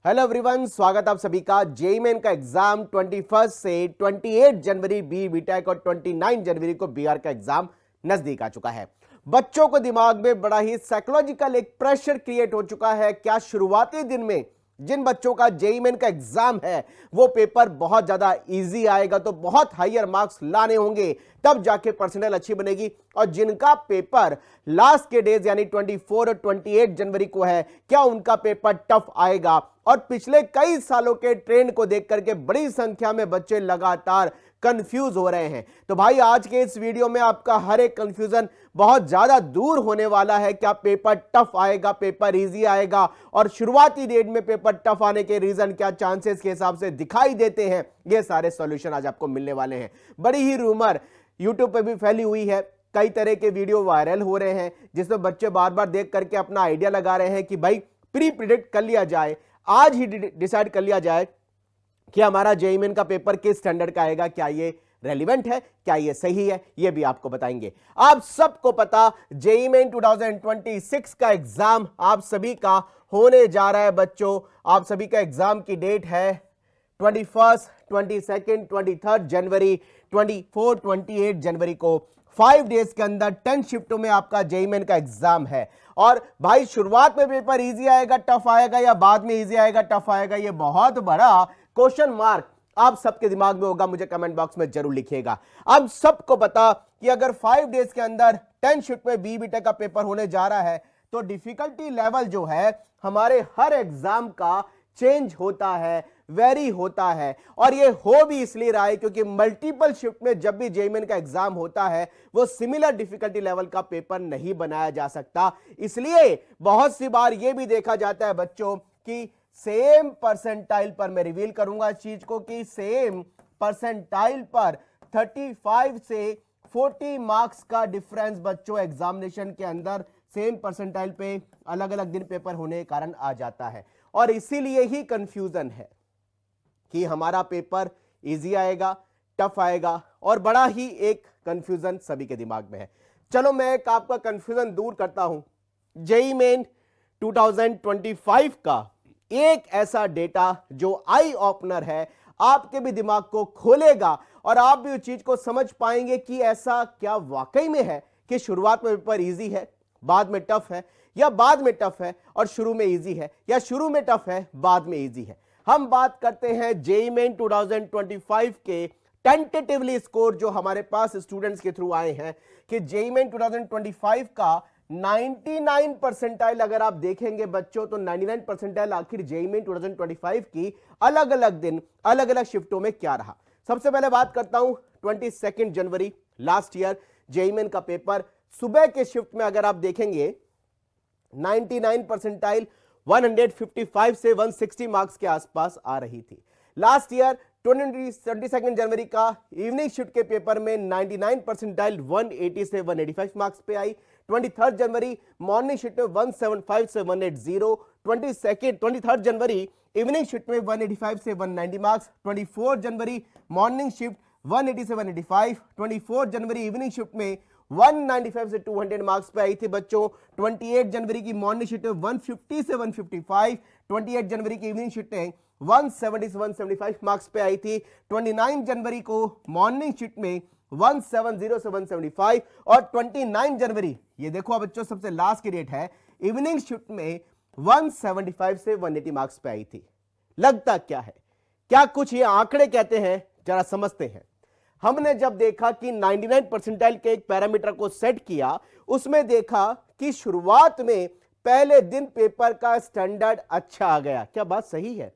Hello everyone, स्वागत आप सभी का। जेईई मेन का एग्जाम 21 से 28 जनवरी बीटेक और 29 जनवरी को बीआर का एग्जाम नजदीक आ चुका है। बच्चों को दिमाग में बड़ा ही साइकोलॉजिकल एक प्रेशर क्रिएट हो चुका है। क्या शुरुआती दिन में जिन बच्चों का जेईई मेन का एग्जाम है वो पेपर बहुत ज्यादा इजी आएगा तो बहुत हायर मार्क्स लाने होंगे, तब जाके परसेंटाइल अच्छी बनेगी। और जिनका पेपर लास्ट के डेज यानी 24 और 28 जनवरी को है, क्या उनका पेपर टफ आएगा? और पिछले कई सालों के ट्रेंड को देख करके बड़ी संख्या में बच्चे लगातार कंफ्यूज हो रहे हैं। तो भाई आज के इस वीडियो में आपका हर एक कंफ्यूजन बहुत ज्यादा दूर होने वाला है। क्या पेपर टफ आएगा, पेपर इजी आएगा, और शुरुआती डेट में पेपर टफ आने के रीजन क्या चांसेस के हिसाब से दिखाई देते हैं, ये सारे सॉल्यूशन आज आपको मिलने वाले हैं। बड़ी ही रूमर यूट्यूब पे भी फैली हुई है, कई तरह के वीडियो वायरल हो रहे हैं जिसमें बच्चे बार बार देख करके अपना आइडिया लगा रहे हैं कि भाई प्री प्रिडिक्ट कर लिया जाए, आज ही डिसाइड कर लिया जाए कि हमारा जेईई मेन का पेपर किस स्टैंडर्ड का आएगा। क्या ये रेलिवेंट है, क्या ये सही है, ये भी आपको बताएंगे। आप सबको पता जेईई मेन 2026 का एग्जाम आप सभी का होने जा रहा है। बच्चों, आप सभी का एग्जाम की डेट है 21, 22, 23 जनवरी, 24, 28 जनवरी को। 5 डेज के अंदर 10 शिफ्टों में आपका जेईई मेन का एग्जाम है। और भाई शुरुआत में पेपर इजी आएगा, टफ आएगा, या बाद में इजी आएगा, टफ आएगा, ये बहुत बड़ा क्वेश्चन मार्क आप सबके दिमाग में होगा। मुझे कमेंट बॉक्स में जरूर लिखिएगा। अब सबको पता कि अगर 5 डेज के अंदर 10 शिफ्ट में बीटेक का पेपर होने जा रहा है तो डिफिकल्टी लेवल जो है हमारे हर एग्जाम का चेंज होता है, वेरी होता है। और ये हो भी इसलिए रहा है क्योंकि मल्टीपल शिफ्ट में जब भी जेईई मेन का एग्जाम होता है वो सिमिलर डिफिकल्टी लेवल का पेपर नहीं बनाया जा सकता। इसलिए बहुत सी बार ये भी देखा जाता है बच्चों कि सेम परसेंटाइल पर, मैं रिवील करूंगा इस चीज को, कि सेम परसेंटाइल पर 35 से 40 मार्क्स का डिफरेंस बच्चों एग्जामिनेशन के अंदर सेम परसेंटाइल पे अलग अलग दिन पेपर होने के कारण आ जाता है। और इसीलिए ही कंफ्यूजन है कि हमारा पेपर इजी आएगा, टफ आएगा, और बड़ा ही एक कंफ्यूजन सभी के दिमाग में है। चलो मैं एक आपका कंफ्यूजन दूर करता हूं। जेईई मेन 2025 का एक ऐसा डेटा जो आई ओपनर है, आपके भी दिमाग को खोलेगा और आप भी उस चीज को समझ पाएंगे कि ऐसा क्या वाकई में है कि शुरुआत में पेपर इजी है, बाद में टफ है, या बाद में टफ है और शुरू में इजी है, या शुरू में टफ है बाद में इजी है। हम बात करते हैं जेईई मेन 2025 के टेंटेटिवली स्कोर जो हमारे पास स्टूडेंट्स के थ्रू आए हैं कि जेईई मेन 2025 का 99 परसेंटाइल अगर आप देखेंगे बच्चों तो 99 परसेंटाइल आखिर जेईई मेन 2025 की अलग अलग दिन अलग अलग शिफ्टों में क्या रहा। सबसे पहले बात करता हूं 22 जनवरी लास्ट ईयर जेईई मेन का पेपर सुबह के शिफ्ट में अगर आप देखेंगे 99 परसेंटाइल 155 से 160 मार्क्स के आसपास आ रही थी। लास्ट ईयर 22 जनवरी का इवनिंग शिफ्ट के पेपर में 99 परसेंटाइल 180 से 185 मार्क्स पे आई। 23 जनवरी मॉर्निंग शिफ्ट में 175 से 180, 23 जनवरी इवनिंग शिफ्ट में 185 से 190 मार्क्स। 24 जनवरी मॉर्निंग शिफ्ट 180 से 185, 24 जनवरी इवनिंग शिफ्ट में 195 से 200 मार्क्स पे आई थी बच्चों। 28 जनवरी की मॉर्निंग शिफ्ट में 150 से 155, 28 जनवरी की इवनिंग शिफ्ट में 170 से 175 मार्क्स पे आई थी। 29 जनवरी को मॉर्निंग शिफ्ट में 170 से 175, और 29 जनवरी ये देखो बच्चों सबसे लास्ट की डेट है, इवनिंग शिफ्ट में 175 से 180 मार्क्स पे आई थी। लगता क्या है, क्या कुछ ये आंकड़े कहते हैं, जरा समझते हैं। हमने जब देखा कि 99 परसेंटाइल के एक पैरामीटर को सेट किया, उसमें देखा कि शुरुआत में पहले दिन पेपर का स्टैंडर्ड अच्छा आ गया। क्या बात सही है?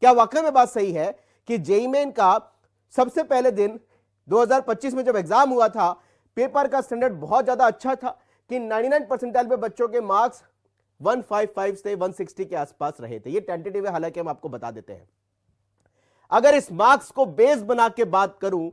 क्या वाकई में बात सही है कि जेईई मेन का सबसे पहले दिन 2025 में जब एग्जाम हुआ था पेपर का स्टैंडर्ड बहुत ज्यादा अच्छा था कि 99 परसेंटाइल पे बच्चों के मार्क्स 155 से 160 के आसपास रहे थे। ये टेंटेटिव है, हालांकि हम आपको बता देते हैं। अगर इस मार्क्स को बेस बना के बात करूं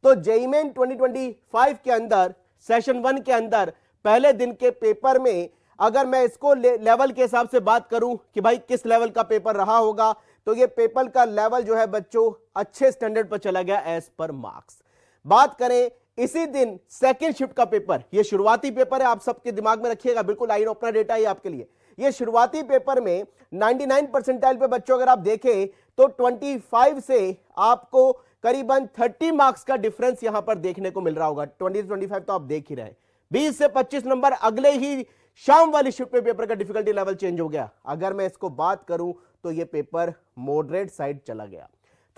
तो जेईई मेन 2025 के अंदर सेशन 1 के अंदर पहले दिन के पेपर में अगर मैं इसको लेवल के हिसाब से बात करूं कि भाई किस लेवल का पेपर रहा होगा, तो ये पेपर का लेवल जो है बच्चों अच्छे स्टैंडर्ड पर चला गया एज पर मार्क्स। बात करें इसी दिन सेकंड शिफ्ट का पेपर, ये शुरुआती पेपर है, आप सबके दिमाग में रखिएगा, बिल्कुल आई ओपनर डेटा है आपके लिए। ये शुरुआती पेपर में 99 परसेंटाइल पे बच्चों अगर आप देखें तो 25 से आपको करीबन 30 मार्क्स का डिफरेंस यहां पर देखने को मिल रहा होगा। 20 से 25 तो आप देख ही रहे, 20 से 25 नंबर अगले ही शाम वाली शिफ्ट में पेपर का डिफिकल्टी लेवल चेंज हो गया। अगर मैं इसको बात करूं तो ये पेपर मॉडरेट साइड चला गया।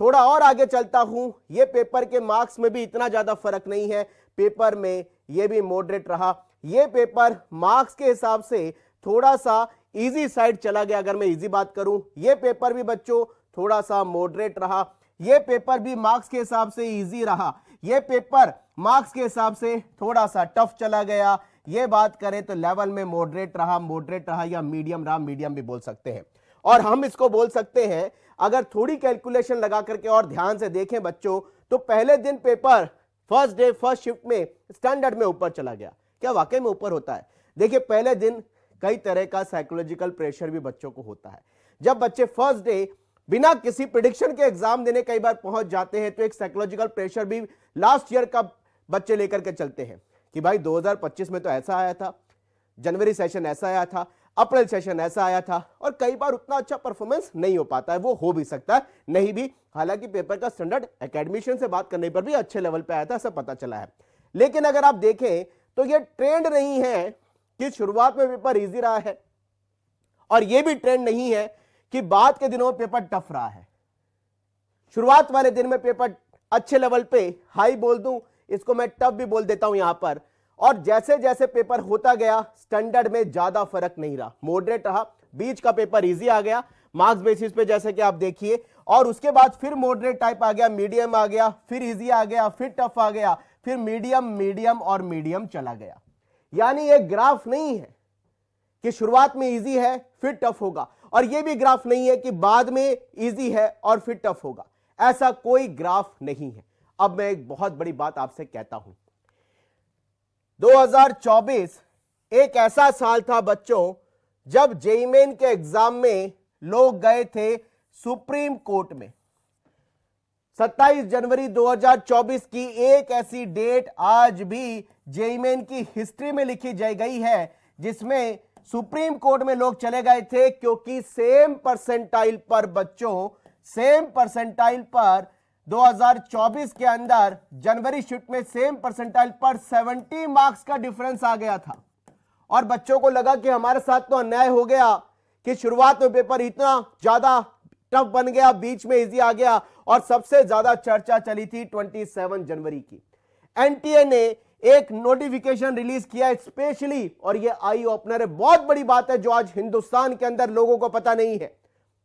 थोड़ा और आगे चलता हूं, ये पेपर के मार्क्स में भी इतना ज्यादा फर्क नहीं है, पेपर में ये भी मॉडरेट रहा। ये पेपर मार्क्स के हिसाब से थोड़ा सा इजी साइड चला गया। अगर मैं इजी बात करूं, ये पेपर भी बच्चों थोड़ा सा मॉडरेट रहा। ये पेपर भी मार्क्स के हिसाब से इजी रहा। ये पेपर मार्क्स के हिसाब से थोड़ा सा टफ चला गया। ये बात करें तो लेवल में मॉडरेट रहा या मीडियम रहा, मीडियम भी बोल सकते हैं। और हम इसको बोल सकते हैं, अगर थोड़ी कैलकुलेशन लगा करके और ध्यान से देखें बच्चों, तो पहले दिन paper first day first shift में स्टैंडर्ड में ऊपर चला गया। क्या वाकई में ऊपर होता है? देखिए, पहले दिन कई तरह का साइकोलॉजिकल प्रेशर भी बच्चों को होता है। जब बच्चे फर्स्ट डे बिना किसी प्रेडिक्शन के एग्जाम देने कई बार पहुंच जाते हैं, तो एक साइकोलॉजिकल प्रेशर भी लास्ट ईयर का बच्चे लेकर के चलते हैं कि भाई 2025 में तो ऐसा आया था, जनवरी सेशन ऐसा आया था, अप्रैल सेशन ऐसा आया था, और कई बार उतना अच्छा परफॉर्मेंस नहीं हो पाता है। वो हो भी सकता है, नहीं भी। हालांकि पेपर का स्टैंडर्ड एकेडमिशियन से बात करने पर भी अच्छे लेवल पे आया था, ऐसा पता चला है। लेकिन अगर आप देखें तो ये ट्रेंड नहीं है कि शुरुआत में पेपर इजी रहा है, और ये भी ट्रेंड नहीं है कि बाद के दिनों में पेपर टफ रहा है। शुरुआत वाले दिन में पेपर अच्छे लेवल पे, हाई बोल दूं, इसको मैं टफ भी बोल देता हूं यहां पर, और जैसे जैसे पेपर होता गया स्टैंडर्ड में ज्यादा फर्क नहीं रहा, मॉडरेट रहा। बीच का पेपर इजी आ गया मार्क्स बेसिस पे, जैसे कि आप देखिए, और उसके बाद फिर मॉडरेट टाइप आ गया, मीडियम आ गया, फिर इजी आ गया, फिर टफ आ गया, फिर मीडियम, मीडियम और मीडियम चला गया। यानी ये ग्राफ नहीं है कि शुरुआत में इजी है फिर टफ होगा, और ये भी ग्राफ नहीं है कि बाद में इजी है और फिर टफ होगा। ऐसा कोई ग्राफ नहीं है। अब मैं एक बहुत बड़ी बात आपसे कहता हूं, 2024 एक ऐसा साल था बच्चों जब जेईई मेन के एग्जाम में लोग गए थे सुप्रीम कोर्ट में। 27 जनवरी 2024 की एक ऐसी डेट आज भी जेईई मेन की हिस्ट्री में लिखी जा गई है, जिसमें सुप्रीम कोर्ट में लोग चले गए थे, क्योंकि सेम परसेंटाइल पर बच्चों, सेम परसेंटाइल पर 2024 के अंदर जनवरी शिफ्ट में सेम परसेंटाइल पर 70 मार्क्स का डिफरेंस आ गया था। और बच्चों को लगा कि हमारे साथ तो अन्याय हो गया कि शुरुआत में पेपर इतना ज्यादा टफ बन गया, बीच में इजी आ गया, और सबसे ज्यादा चर्चा चली थी 27 जनवरी की। एनटीए ने एक नोटिफिकेशन रिलीज किया स्पेशली, और ये आई ओपनर है, बहुत बड़ी बात है जो आज हिंदुस्तान के अंदर लोगों को पता नहीं है।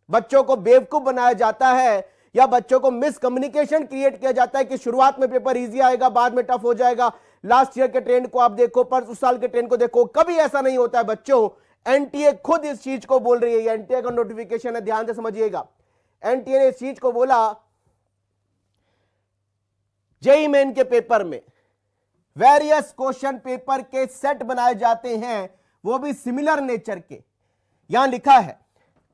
बच्चों को बेवकूफ बनाया जाता है, या बच्चों को मिसकम्युनिकेशन क्रिएट किया जाता है कि शुरुआत में पेपर इजी आएगा बाद में टफ हो जाएगा। लास्ट ईयर के ट्रेंड को आप देखो, पर उस साल के ट्रेंड को देखो, कभी ऐसा नहीं होता है बच्चों। एनटीए खुद इस चीज को बोल रही है, एनटीए का नोटिफिकेशन है, ध्यान से समझिएगा। एनटीए ने इस चीज को बोला, जेईई मेन के पेपर में वेरियस क्वेश्चन पेपर के सेट बनाए जाते हैं, वो भी सिमिलर नेचर के। यहां लिखा है,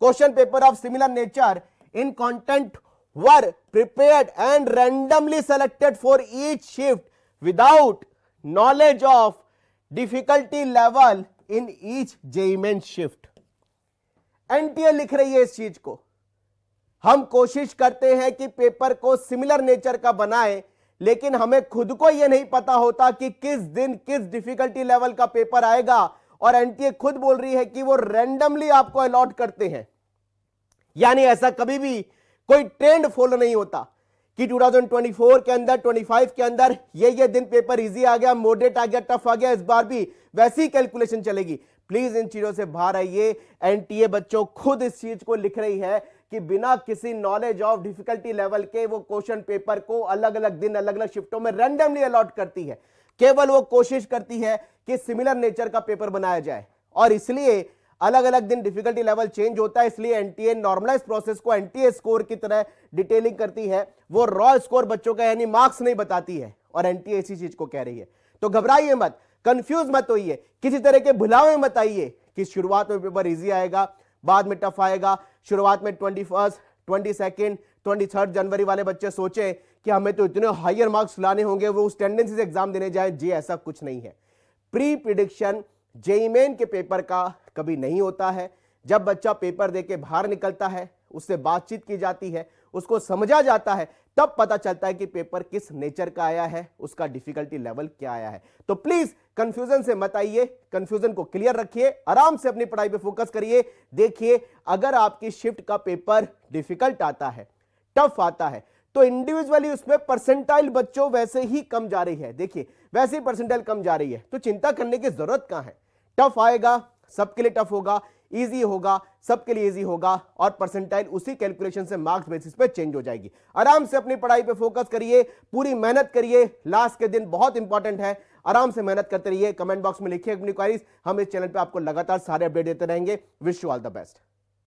question paper of similar nature in content were prepared and randomly selected for each shift without knowledge of difficulty level in each JEE main shift. NTA लिख रही है इस चीज को। हम कोशिश करते हैं कि पेपर को सिमिलर नेचर का बनाएं, लेकिन हमें खुद को यह नहीं पता होता कि किस दिन किस डिफिकल्टी लेवल का पेपर आएगा, और एनटीए खुद बोल रही है कि वो रैंडमली आपको अलॉट करते हैं। यानी ऐसा कभी भी कोई ट्रेंड फॉलो नहीं होता कि 2024 के अंदर, 25 के अंदर ये दिन पेपर इजी आ गया, मॉडरेट आ गया, टफ आ गया। इस बार भी वैसी कैलकुलेशन चलेगी। प्लीज इन चीजों से बाहर आइए। एनटीए बच्चों खुद इस चीज को लिख रही है कि बिना किसी नॉलेज ऑफ डिफिकल्टी लेवल के वो क्वेश्चन पेपर को अलग अलग दिन, अलग अलग शिफ्टों में रैंडमली अलॉट करती है। केवल वो कोशिश करती है कि सिमिलर नेचर का पेपर बनाया जाए, और इसलिए अलग अलग दिन डिफिकल्टी लेवल चेंज होता है। इसलिए एनटीए नॉर्मलाइज प्रोसेस को एनटीए स्कोर की तरह डिटेलिंग करती है। वो रॉ स्कोर बच्चों का यानी मार्क्स नहीं बताती है, और एनटीए इसी चीज को कह रही है। तो घबराइए मत, कंफ्यूज मत होइए, किसी तरह के भुलावे मत आइए कि शुरुआत में पेपर इजी आएगा बाद में टफ आएगा। शुरुआत में 21, 22, 23 जनवरी वाले बच्चे सोचे कि हमें तो इतने हायर मार्क्स लाने होंगे, वो उस टेंडेंसी से एग्जाम देने जाए। जी ऐसा कुछ नहीं है। प्री प्रिडिक्शन जेईई मेन के पेपर का कभी नहीं होता है। जब बच्चा पेपर देके बाहर निकलता है, उससे बातचीत की जाती है, उसको समझा जाता है, तब पता चलता है कि पेपर किस नेचर का आया है, उसका डिफिकल्टी लेवल क्या आया है। तो प्लीज कंफ्यूजन से मत आइए, कंफ्यूजन को क्लियर रखिए, आराम से अपनी पढ़ाई पे फोकस करिए। देखिए, अगर आपकी शिफ्ट का पेपर डिफिकल्ट आता है, टफ आता है, तो इंडिविजुअली उसमें परसेंटाइल बच्चों वैसे ही कम जा रही है। देखिए, वैसे ही परसेंटाइल कम जा रही है, तो चिंता करने की जरूरत कहां है। टफ आएगा, सबके लिए टफ होगा, इजी होगा, सबके लिए इजी होगा, और परसेंटाइल उसी कैलकुलेशन से मार्क्स बेसिस पे चेंज हो जाएगी। आराम से अपनी पढ़ाई पे फोकस करिए, पूरी मेहनत करिए, लास्ट के दिन बहुत इंपॉर्टेंट है। आराम से मेहनत करते रहिए, कमेंट बॉक्स में लिखिए अपनी क्वेरीज, हम इस चैनल पे आपको लगातार सारे अपडेट देते रहेंगे। Wish you all the best.